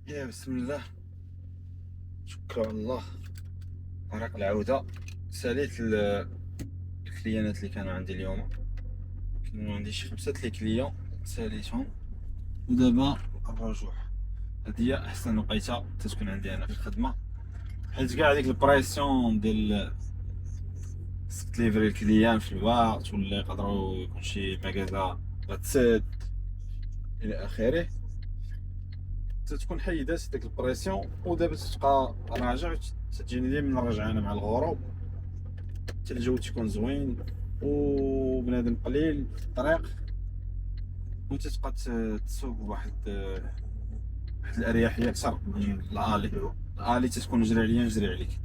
يا بسم الله. شكرا على الله. طريق العودة. ساليت الكليانات اللي كانوا عندي اليوم. كانوا عندي شي 5 لي كليون ساليتهم، ودابا الرجوع. هادي هي احسن وقيته تتكون عندي انا في الخدمه، حيت كاع ديك البريسيون ديال خصك تليفري الكليان في الوقت، ولا يقدروا يكون شي مكازا غتسد الى اخره. تتكون حيدات ديك البريسيون، ودابا تتبقى راجع. تجيني ديما الرجعانه مع الغروب، حتى الجو تيكون زوين وبنادم قليل في الطريق، وتتبقى تسوق بواحد الاريحيه اكثر من الالي تتكون نجري عليا نجري عليك.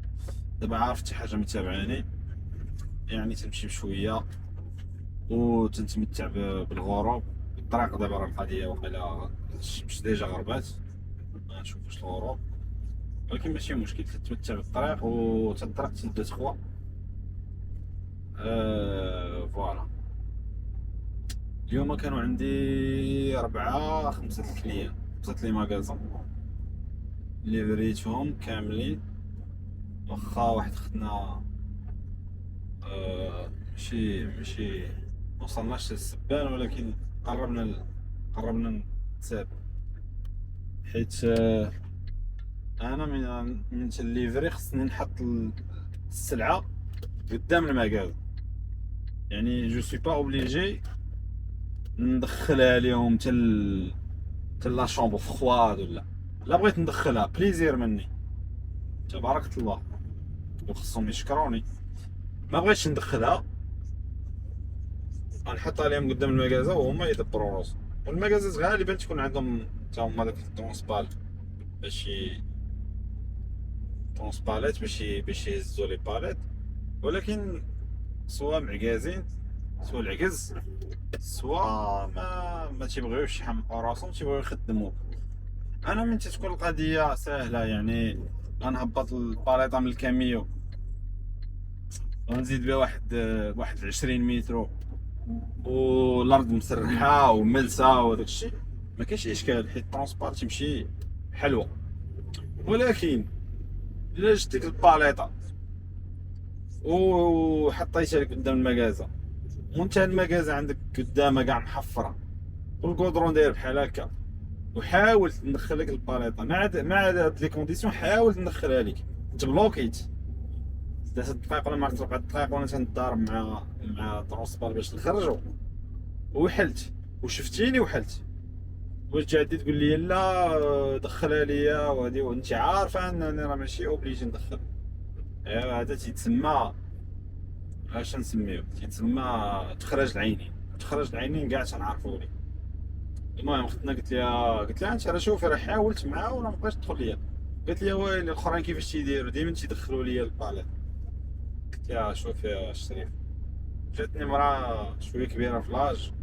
دابا عارف شي حاجه متابعاني، يعني تمشي بشويه وتتمتع بالغروب. الطريق دابا راه القضيه وقيلا الشمس ديجا غربات، ما نشوفوش الغروب، ولكن ماشي مشكل، تتمتع بالطريق وتطرق تبدا تخوى. فوالا. اليوم كانوا عندي 4 5 الكليان، 5 لي ماغازون اللي بريتهم كاملين. واخا واحد خدنا ماشي موصلناش للسبان، ولكن قربنا نتساب. حيت انا من تليفري خصني نحط السلعه قدام المكازا، يعني جو سوي با اوبليجي ندخلها ليهم تل لا شومبر فخواد، ولا لا بغيت ندخلها بليزير مني، تبارك الله، وخصهم يشكروني. ما بغيتش ندخلها، غنحطها لهم قدام المكازا وهما يدبروا راسهم. والمكازات غالبا تكون عندهم تا هما داك الترونسبال باش ترونسبالات باش يهزوا لي باليت. ولكن سوا معكازين، سوا العكز، سوا ما تيبغيوش يحمقوا راسهم، تيبغيو يخدموا. انا من تتكون القضيه سهله، يعني غنهبط الباليطه من الكاميو ونزيد بها واحد 20 متر، والارض مسرحه وملسه وداك الشيء، ما كاينش اشكال، حيت الترونسبار تمشي حلوه. ولكن الا جبت ديك الباليطه وحطيتها لك قدام المكازا، وانت المكازا عندك قدامها كاع محفره، والكودرون داير بحال هكا، وحاولت ندخل لك الباليطه مع هاد لي كونديسيون، حاولت ندخلها لك، انت بلوكيت 3 دقائق ولا 4 دقائق وانا تنضارب مع الترونسبار باش نخرجو، وحلت وشفتيني وحلت. واش جاتي تقول لي لا دخلها ليا وهادي، وانت عارفه انني راه ماشي اوبليجي ندخل. ايوا هذا تيتسمى، اش نسميو، تيتسمى تخرج العينين. تخرج العينين كاع تنعرفوني. المهم اختنا قلت لها انت راه شوفي، راه حاولت معاه ولا مابقاش تدخل ليا. قالت لي ويلي الاخرين كيفاش تيديروا ديما تيدخلوا ليا الباليت. قلت لها شوفي يا الشريف، جاتني مرا شويه كبيره في لاج،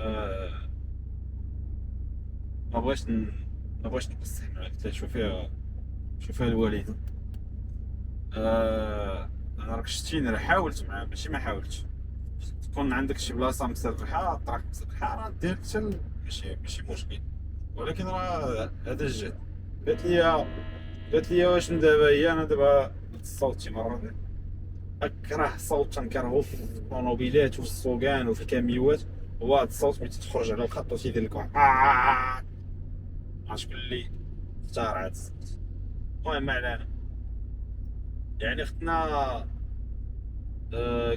آه ما بغيتش ما بغيتش نقصح معاك. قلت لها شوفي الوالده، انا راك شتيني راه حاولت معاه، ماشي ما حاولتش. تكون عندك شي بلاصه مسرحه، الطريق مسرحه، راه دير حتى ماشي مشكل. ولكن راه هذا الجهد. قالت لي قالت لي واش دابا هي، انا دابا الصوت شي مرات اكره الصوت، تنكرهو في الطوموبيلات وفي السوقان وفي الكاميوات. هو هاد الصوت ملي تخرج على الخط وتيدير لك واحد ما شكون اللي اختار هاد الصوت. المهم ما علينا. يعني اختنا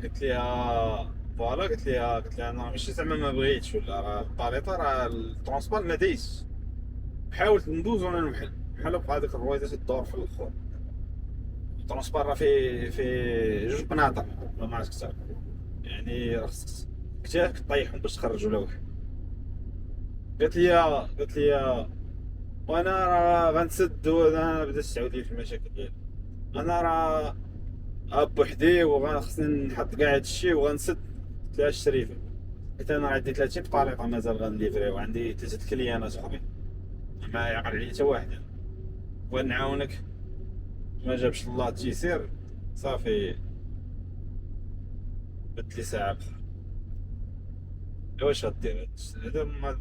قلت لها فوالا، قلت لها انا ماشي زعما ما بغيتش، ولا راه الباليطه، راه الترونسبور ما دايش. حاولت ندوز وانا نوحل بحال بقى هذيك الرويضه تدور في الاخر. الترونسبور راه فيه جوج بناطر ولا ما عرفت كثر، يعني راه خصك كتافك طيحهم باش تخرج ولا واحد. قالت لي وانا راه غنسد، وانا بدات تعاود لي في المشاكل ديالي. انا راه اب وحدي وغنخصني نحط كاع هادشي وغنسد. قلت لها الشريفه، قلت انا عندي 30 طالق مازال غنديفري، وعندي 3 كليانات اخرين، ما يعقل عليا حتى واحد. بغيت نعاونك، ما جابش الله التيسير، صافي بدت لي ساعه بخير. واش غدير، هذا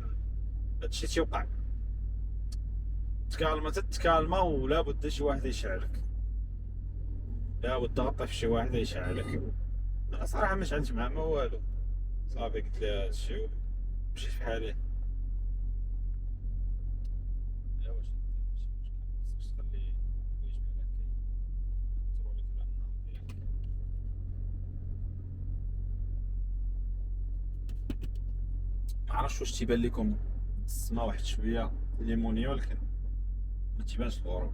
هادشي تيوقع. تتكالما ولا بد شي واحد يشعلك، لا بد تغطي في شي واحد يشعلك. انا صراحه ما شعلتش مع ما والو، صافي قلت لها هادشي ومشيت في حالي. يا واش ماشي مشكل، خصكش تخلي الحوايج بحال هكا يأثروا لك على النهار ديالك. ما عرفتش واش تيبان لكم السما واحد شويه ليمونيه، ولكن ما تيبانش الغروب.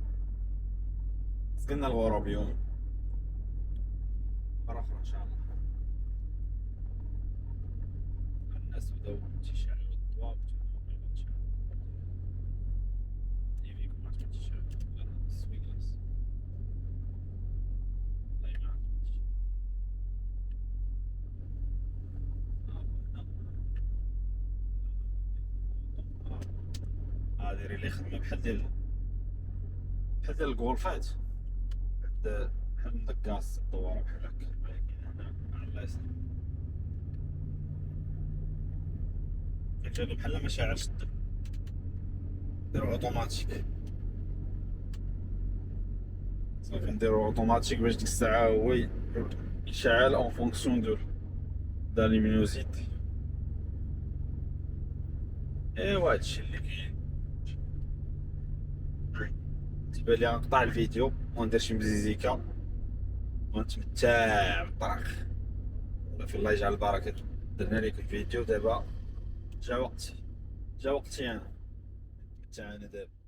قلنا الغروب يوم مرة أخرى إن شاء الله. الناس بداو تيشعلوا الضوا وتناولوا تيشعلوا اللي فيكم ما عرفتش تيشعلوا السويقلاس، والله ما عرفتش. هادي ريلي خدمة بحال ديال الغولفات، بحال من داك كاس الدوارة بحال هكا، ولكن هنا على اليسار كتجيب بحال مشاعر شدة، نديرو اوتوماتيك. صافي نديرو اوتوماتيك باش ديك الساعة هو يشعل اون فونكسيون دا ليمينوزيتي. ايوا هادشي اللي كاين. تبان لي غنقطع الفيديو وندير شي مزيزيكا ونتمتع بالطريق. في الله يجعل البركة. درنا لكم فيديو دابا، جا وقتي انا نتمتع انا دابا.